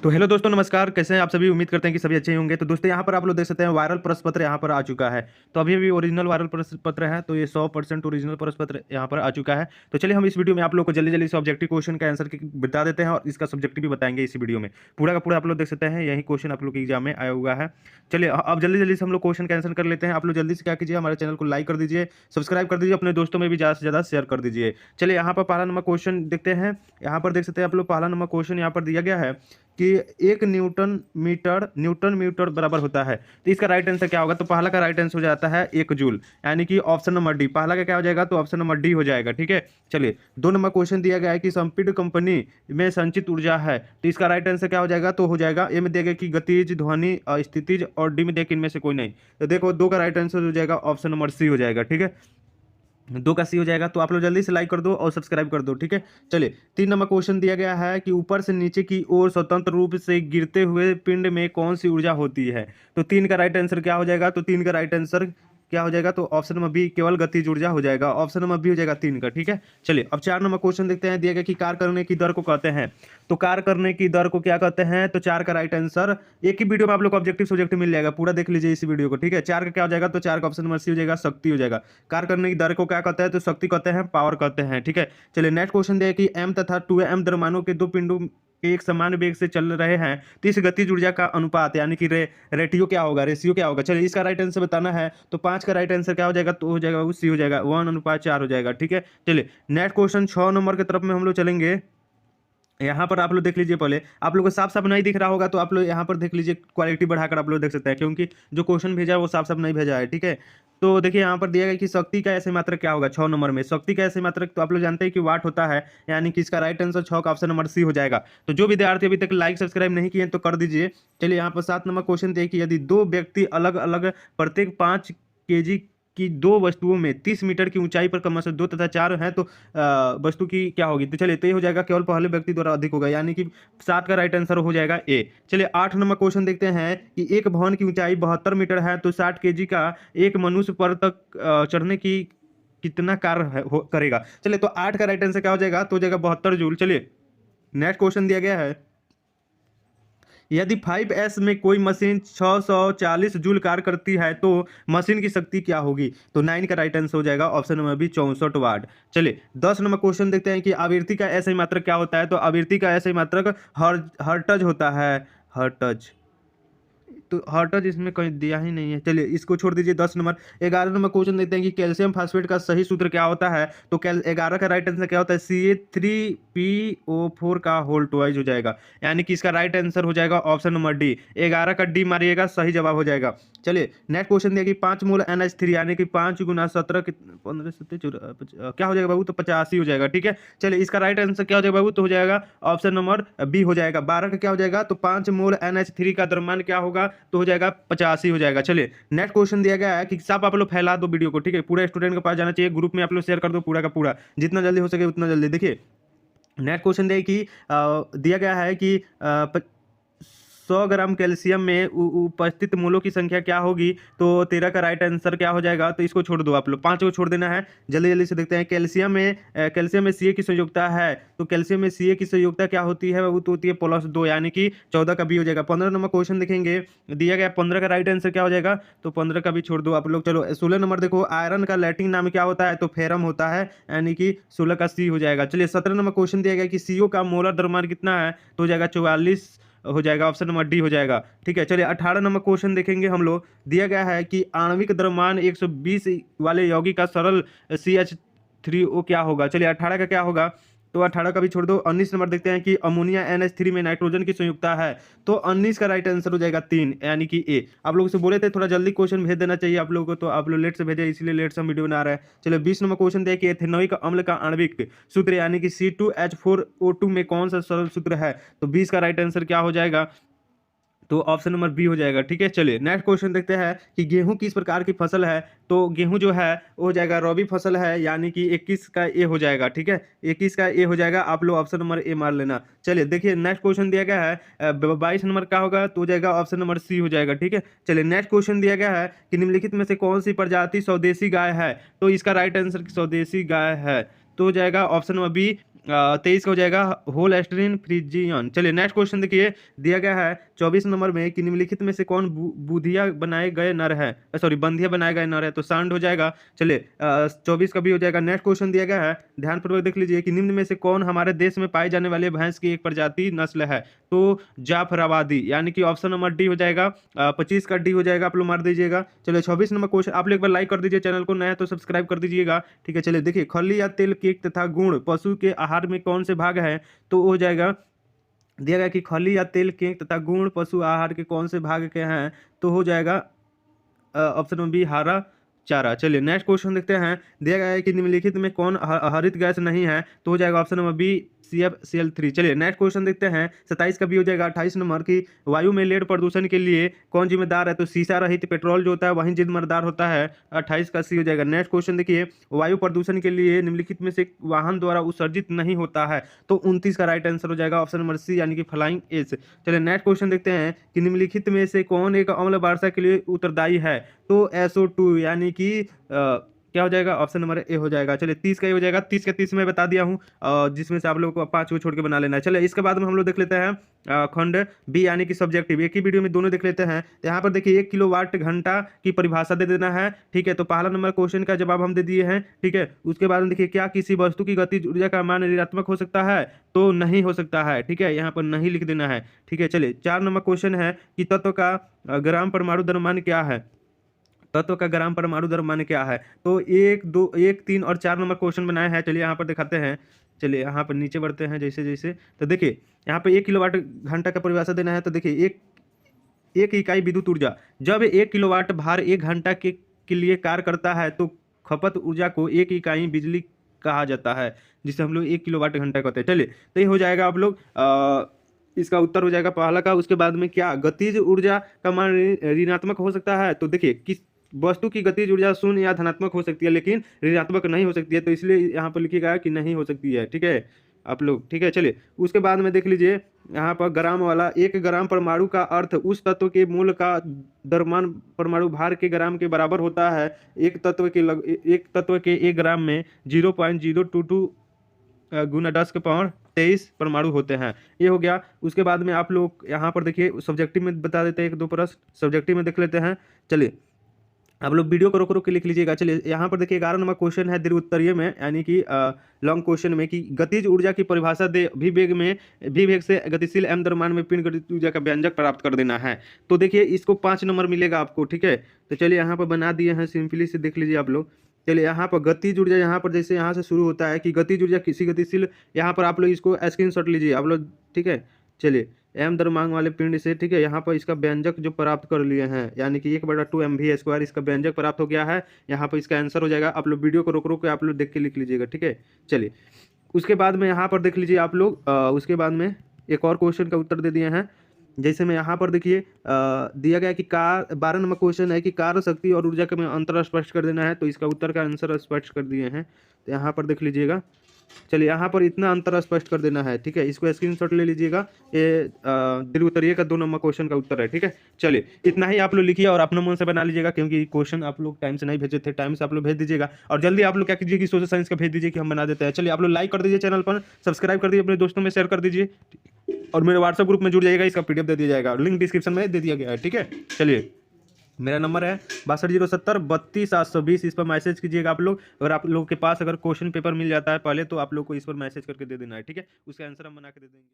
तो हेलो दोस्तों, नमस्कार। कैसे हैं आप सभी? उम्मीद करते हैं कि सभी अच्छे ही होंगे। तो दोस्तों, यहाँ पर आप लोग देख सकते हैं वायरल प्रश्न पत्र यहाँ पर आ चुका है। तो अभी अभी ओरिजिनल वायरल प्रश्न पत्र है, तो ये 100% ओरिजिनल प्रश्न पत्र यहाँ पर आ चुका है। तो चलिए हम इस वीडियो में आप लोग को जल्दी जल्दी से ऑब्जेक्टिव क्वेश्चन का आंसर बता देते हैं और इसका सब्जेक्टिव भी बताएंगे इसी वीडियो में। पूरा का पूरा आप लोग देख सकते हैं, यही क्वेश्चन आप लोग के एग्जाम में आया हुआ है। चलिए अब जल्दी जल्दी से हम लोग क्वेश्चन का आंसर कर लेते हैं। आप लोग जल्दी से क्या कीजिए, हमारे चैनल को लाइक कर दीजिए, सब्सक्राइब कर दीजिए, अपने दोस्तों में भी ज़्यादा से ज़्यादा शेयर कर दीजिए। चलिए यहाँ पर पहला नंबर क्वेश्चन देखते हैं। यहाँ पर देख सकते हैं आप लोग, पहला नंबर क्वेश्चन यहाँ पर दिया गया है कि एक न्यूटन मीटर बराबर होता है। तो इसका राइट आंसर क्या होगा? तो पहला का राइट आंसर हो जाता है 1 जूल, यानी कि ऑप्शन नंबर डी। पहला का क्या हो जाएगा? तो ऑप्शन नंबर डी हो जाएगा। ठीक है, चलिए 2 नंबर क्वेश्चन दिया गया है कि संपीड़ित कंपनी में संचित ऊर्जा है। तो इसका राइट आंसर क्या हो जाएगा? तो हो जाएगा ए में देगा कि गतिज, ध्वनि, स्थितिज, और डी में देगा इनमें से कोई नहीं। तो देखो 2 का राइट आंसर हो जाएगा ऑप्शन नंबर सी हो जाएगा। ठीक है, 2 का सी हो जाएगा। तो आप लोग जल्दी से लाइक कर दो और सब्सक्राइब कर दो। ठीक है, चलिए 3 नंबर क्वेश्चन दिया गया है कि ऊपर से नीचे की ओर स्वतंत्र रूप से गिरते हुए पिंड में कौन सी ऊर्जा होती है? तो 3 का राइट आंसर क्या हो जाएगा? तो 3 का राइट आंसर क्या हो जाएगा? तो ऑप्शन नंबर बी, केवल गतिज ऊर्जा हो जाएगा। ऑप्शन नंबर बी हो जाएगा 3 का। ठीक है, चलिए अब 4 नंबर क्वेश्चन देखते हैं। दिया गया कि कार्य करने की दर को कहते हैं। तो कार्य करने की दर को क्या कहते हैं? तो 4 का राइट आंसर, एक ही वीडियो में आप लोग को ऑब्जेक्टिव सब्जेक्टिव मिल जाएगा, पूरा देख लीजिए इसी वीडियो को। ठीक है, 4 का क्या हो जाएगा? तो 4 का ऑप्शन नंबर सी हो जाएगा, शक्ति हो जाएगा। कार्य करने की दर को क्या कहते हैं? तो शक्ति कहते हैं, पावर कहते हैं। ठीक है, चलिए नेक्स्ट क्वेश्चन दिया कि एम तथा 2m द्रव्यमानों के 2 पिंडों एक समान वेग से चल रहे हैं, तो इस गतिज ऊर्जा का अनुपात यानी कि रेटियो क्या होगा, रेशियो क्या होगा? चलिए इसका राइट आंसर बताना है। तो 5 का राइट आंसर क्या हो जाएगा? तो हो जाएगा वो सी हो जाएगा, 1:4 हो जाएगा। ठीक है, चलिए नेक्स्ट क्वेश्चन 6 नंबर की तरफ में हम लोग चलेंगे। यहाँ पर आप लोग देख लीजिए, पहले आप लोग को साफ साफ नहीं दिख रहा होगा तो आप लोग यहाँ पर देख लीजिए, क्वालिटी बढ़ाकर आप लोग देख सकते हैं, क्योंकि जो क्वेश्चन भेजा है वो साफ साफ नहीं भेजा है। ठीक है, तो देखिए यहाँ पर दिया गया कि शक्ति का ऐसे मात्रक क्या होगा 6 नंबर में। शक्ति का ऐसे मात्रक तो आप लोग जानते हैं कि वाट होता है, यानी कि इसका राइट आंसर 6 का ऑप्शन नंबर सी हो जाएगा। तो जो विद्यार्थी अभी तक लाइक सब्सक्राइब नहीं किए तो कर दीजिए। चलिए यहाँ पर 7 नंबर क्वेश्चन देखिए, यदि 2 व्यक्ति अलग अलग प्रत्येक 5 kg की 2 वस्तुओं में 30 मीटर की ऊंचाई पर क्रमशः 2 तथा 4 हैं, तो वस्तु की क्या होगी? तो चलिए तो ये हो जाएगा केवल पहले व्यक्ति द्वारा अधिक होगा, यानी कि 7 का राइट आंसर हो जाएगा ए। चलिए 8 नंबर क्वेश्चन देखते हैं कि एक भवन की ऊंचाई 72 मीटर है, तो 60 kg का एक मनुष्य पर तक चढ़ने की कितना कार्य करेगा? चलिए तो 8 का राइट आंसर क्या हो जाएगा? तो हो जाएगा 72 जूल। चलिए नेक्स्ट क्वेश्चन दिया गया है, यदि 5S में कोई मशीन 640 जूल कार्य करती है तो मशीन की शक्ति क्या होगी? तो 9 का राइट आंसर हो जाएगा ऑप्शन नंबर बी, 64 वाट। चलिए 10 नंबर क्वेश्चन देखते हैं कि आवृत्ति का ऐसा ही मात्रक क्या होता है? तो आवृत्ति का ऐसा ही मात्रक हर्ट्ज होता है, हर्ट्ज। तो हर्ट्ज इसमें कहीं दिया ही नहीं है, चलिए इसको छोड़ दीजिए। 10 नंबर 11 नंबर क्वेश्चन देखते हैं कि कैल्शियम फास्फेट का सही सूत्र क्या होता है? तो 11 का राइट आंसर क्या होता है? CA3PO4 का होल ट्वाइस हो जाएगा, यानी कि इसका राइट आंसर हो जाएगा ऑप्शन नंबर डी। 11 का डी मारिएगा, सही जवाब हो जाएगा। चलिए नेक्स्ट क्वेश्चन दिया कि 5 मोल NH3 यानी कि 5 गुना 17 15 17 क्या हो जाएगा बाबू? तो 85 हो जाएगा। ठीक है, चलिए इसका राइट आंसर क्या हो जाएगा बाबू? तो हो जाएगा ऑप्शन नंबर बी हो जाएगा। 12 का क्या हो जाएगा? तो 5 मोल NH3 का द्रव्यमान क्या होगा? तो हो जाएगा 85 हो जाएगा। चलिए नेक्स्ट क्वेश्चन दिया गया है कि सब आप लोग फैला दो वीडियो को। ठीक है, पूरे स्टूडेंट के पास जाना चाहिए, ग्रुप में आप लोग शेयर कर दो पूरा का पूरा, जितना जल्दी हो सके उतना जल्दी। देखिए नेक्स्ट क्वेश्चन दिया कि दिया गया है कि 100 ग्राम कैल्शियम में उपस्थित मोलों की संख्या क्या होगी? तो 13 का राइट आंसर क्या हो जाएगा? तो इसको छोड़ दो, आप लोग 5 को छोड़ देना है। जल्दी जल्दी से देखते हैं। कैल्शियम में Ca की संयुक्ता है, तो कैल्शियम में Ca की संयुक्ता क्या होती है? वो तो होती है +2, यानी कि 14 का बी हो जाएगा। 15 नंबर क्वेश्चन देखेंगे, दिया गया 15 का राइट आंसर क्या हो जाएगा? तो 15 का भी छोड़ दो आप लोग। चलो 16 नंबर देखो, आयरन का लैटिन नाम क्या होता है? तो फेरम होता है, यानी कि 16 का सी हो जाएगा। चलिए 17 नंबर क्वेश्चन दिया गया कि CO का मोलर द्रव्यमान कितना है? तो हो जाएगा 44 हो जाएगा, ऑप्शन नंबर डी हो जाएगा। ठीक है, चलिए 18 नंबर क्वेश्चन देखेंगे हम लोग। दिया गया है कि आणविक द्रव्यमान 120 वाले यौगिक का सरल CH3O क्या होगा? चलिए 18 का क्या होगा? तो 18 का भी छोड़ दो। 19 नंबर देखते हैं कि अमोनिया NH3 में नाइट्रोजन की संयुक्ता है, तो 19 का राइट आंसर हो जाएगा 3, यानी कि ए। आप लोगों से बोले थे थोड़ा जल्दी क्वेश्चन भेज देना चाहिए आप लोगों को, तो आप लोग लेट से भेजे, इसलिए लेट से हम वीडियो बना रहे हैं। चलिए 20 नंबर क्वेश्चन देखिए, एथेनोइक अम्ल का आणविक सूत्र यानी कि C2H4O2 में कौन सा सरल सूत्र है? तो 20 का राइट आंसर क्या हो जाएगा? तो ऑप्शन नंबर बी हो जाएगा। ठीक है, चलिए नेक्स्ट क्वेश्चन देखते हैं कि गेहूं किस प्रकार की फसल है? तो गेहूं जो है वो हो जाएगा रबी फसल है, यानी कि 21 का ए हो जाएगा। ठीक है, 21 का ए हो जाएगा, आप लोग ऑप्शन नंबर ए मार लेना। चलिए देखिए नेक्स्ट क्वेश्चन दिया गया है 22 नंबर का होगा, तो हो जाएगा ऑप्शन नंबर सी हो जाएगा। ठीक है, चलिए नेक्स्ट क्वेश्चन दिया गया है कि निम्नलिखित में से कौन सी प्रजाति स्वदेशी गाय है? तो इसका राइट आंसर स्वदेशी गाय है, तो हो जाएगा ऑप्शन नंबर बी, 23 का हो जाएगा होलस्टीन फ्रिजियन। चलिए नेक्स्ट क्वेश्चन देखिए, दिया गया है 24 नंबर में कि निम्नलिखित में से कौन बुधिया बनाए गए नर है, सॉरी बंधिया बनाए गए नर है, तो सांड हो जाएगा। चलिए 24 का भी हो जाएगा। नेक्स्ट क्वेश्चन दिया गया है, ध्यानपूर्वक देख लीजिए कि निम्न में से कौन हमारे देश में पाई जाने वाले भैंस की एक प्रजाति नस्ल है, तो जाफराबादी, यानी कि ऑप्शन नंबर डी हो जाएगा। 25 का डी हो जाएगा, आप लोग मार दीजिएगा। चलिए 26 नंबर क्वेश्चन, आप लोग एक बार लाइक कर दीजिए, चैनल को नया तो सब्सक्राइब कर दीजिएगा, ठीक है। चलिए देखिए, खली या तेल केक तथा गुण पशु के आहार में कौन से भाग है, तो हो जाएगा, दिया गया कि खली या तेल केक तथा गुण पशु आहार के कौन से भाग के हैं, तो हो जाएगा ऑप्शन नंबर बी हरा चारा। चलिए नेक्स्ट क्वेश्चन देखते हैं, दिया गया है कि निम्नलिखित में कौन हरित गैस नहीं है, तो हो जाएगा ऑप्शन नंबर बी CFCl3। चलिए नेक्स्ट क्वेश्चन देखते हैं, 27 का भी हो जाएगा। 28 नंबर की वायु में लेड प्रदूषण के लिए कौन जिम्मेदार है, तो शीशा रहित पेट्रोल जो होता है वही जिम्मेदार होता है। 28 का सी हो जाएगा। नेक्स्ट क्वेश्चन देखिए, वायु प्रदूषण के लिए निम्नलिखित में से वाहन द्वारा उत्सर्जित नहीं होता है, तो 29 का राइट आंसर हो जाएगा ऑप्शन नंबर सी, यानी कि फ्लाइंग एस। चलिए नेक्स्ट क्वेश्चन देखते हैं कि निम्नलिखित में से कौन एक अम्ल वर्षा के लिए उत्तरदायी है, तो SO2, यानी कि क्या हो जाएगा, ऑप्शन नंबर ए हो जाएगा। चलिए 30 का ही हो जाएगा। 30 के 30 मैं बता दिया हूँ, जिसमें से आप लोगों को 5 को छोड़ के बना लेना है। चलिए इसके बाद में हम लोग देख लेते हैं खंड बी, यानी कि सब्जेक्टिव। एक ही वीडियो में दोनों देख लेते हैं। तो यहाँ पर देखिए 1 किलोवाट घंटा की परिभाषा दे देना है, ठीक है। तो पहला नंबर क्वेश्चन का जवाब हम दे दिए हैं, ठीक है। उसके बाद में देखिए, क्या किसी वस्तु की गतिज ऊर्जा का मान ऋणात्मक हो सकता है, तो नहीं हो सकता है, ठीक है। यहाँ पर नहीं लिख देना है, ठीक है। चलिए 4 नंबर क्वेश्चन है कि तत्व का ग्राम परमाणु द्रव्यमान क्या है, तत्व का ग्राम परमाणु द्रव्यमान क्या है, तो 1, 2, 1, 3 और 4 नंबर क्वेश्चन बनाए हैं। चलिए यहाँ पर दिखाते हैं। चलिए यहाँ पर नीचे बढ़ते हैं जैसे जैसे, तो देखिए यहाँ पे 1 किलोवाट घंटा का परिभाषा देना है। तो देखिए एक इकाई विद्युत ऊर्जा जब 1 किलोवाट भार 1 घंटा के लिए कार्य करता है, तो खपत ऊर्जा को 1 इकाई बिजली कहा जाता है, जिसे हम लोग 1 किलोवाट घंटा कहते हैं। चलिए तो ये हो जाएगा आप लोग इसका उत्तर हो जाएगा पहला का। उसके बाद में क्या गतिज ऊर्जा का मान ऋणात्मक हो सकता है, तो देखिए किस वस्तु की गतिज ऊर्जा शून्य या धनात्मक हो सकती है, लेकिन ऋणात्मक नहीं हो सकती है, तो इसलिए यहाँ पर लिखिएगा कि नहीं हो सकती है, ठीक है आप लोग, ठीक है। चलिए उसके बाद में देख लीजिए यहाँ पर ग्राम वाला, 1 ग्राम परमाणु का अर्थ उस तत्व के मूल का द्रव्यमान परमाणु भार के ग्राम के बराबर होता है। एक तत्व के 1 ग्राम में 0.022 गुना 10 के पावर 23 परमाणु होते हैं। ये हो गया। उसके बाद में आप लोग यहाँ पर देखिए सब्जेक्टिव में बता देते हैं, 1-2 प्रश्न सब्जेक्टिव में देख लेते हैं। चलिए आप लोग वीडियो को रोक रोक के लिख लीजिएगा। चलिए यहाँ पर देखिए 11 नंबर क्वेश्चन है दीर्घ उत्तरीय में, यानी कि लॉन्ग क्वेश्चन में, कि गतिज ऊर्जा की परिभाषा दे, भी वेग से गतिशील m द्रव्यमान में पिंड गतिज ऊर्जा का व्यंजक प्राप्त कर देना है। तो देखिए इसको 5 नंबर मिलेगा आपको, ठीक है। तो चलिए यहाँ पर बना दिए हैं, सिंपली से देख लीजिए आप लोग। चलिए यहाँ पर गतिज ऊर्जा, यहाँ पर जैसे यहाँ से शुरू होता है कि गतिज ऊर्जा किसी गतिशील, यहाँ पर आप लोग इसको स्क्रीनशॉट लीजिए आप लोग, ठीक है। चलिए m द्रव्यमान वाले पिंड से, ठीक है, यहाँ पर इसका व्यंजक जो प्राप्त कर लिए हैं, यानी कि 1/2 mv² इसका व्यंजक प्राप्त हो गया है। यहाँ पर इसका आंसर हो जाएगा। आप लोग वीडियो को रोक रोक के आप लोग देख के लिख लीजिएगा, ठीक है। चलिए उसके बाद में यहाँ पर देख लीजिए आप लोग, उसके बाद में एक और क्वेश्चन का उत्तर दे दिए हैं। जैसे में यहाँ पर देखिए दिया गया कि 12 नंबर क्वेश्चन है कि कार्य शक्ति और ऊर्जा का अंतर स्पष्ट कर देना है, तो इसका उत्तर का आंसर स्पष्ट कर दिए हैं। तो यहाँ पर देख लीजिएगा। चलिए यहाँ पर इतना अंतर स्पष्ट कर देना है, ठीक है। इसको स्क्रीनशॉट ले लीजिएगा। ये दीर्घ उत्तरीय का 2 नंबर क्वेश्चन का उत्तर है, ठीक है। चलिए इतना ही आप लोग लिखिए और अपने मन से बना लीजिएगा, क्योंकि क्वेश्चन आप लोग टाइम से नहीं भेजे थे, टाइम से आप लोग भेज दीजिएगा। और जल्दी आप लोग क्या कीजिए कि सोशल साइंस का भेज दीजिए कि हम बना देते हैं। चलिए आप लोग लाइक कर दीजिए, चैनल पर सब्सक्राइब कर दीजिए, अपने दोस्तों में शेयर कर दीजिए, और मेरे व्हाट्सएप ग्रुप में जुड़ जाइएगा। इसका PDF दे दिया जाएगा, लिंक डिस्क्रिप्शन में दे दिया गया है, ठीक है। चलिए मेरा नंबर है 6207 32 इस पर मैसेज कीजिएगा आप लोग। अगर आप लोगों के पास अगर क्वेश्चन पेपर मिल जाता है पहले, तो आप लोग को इस पर मैसेज करके दे देना है, ठीक है। उसका आंसर हम बना के दे देंगे।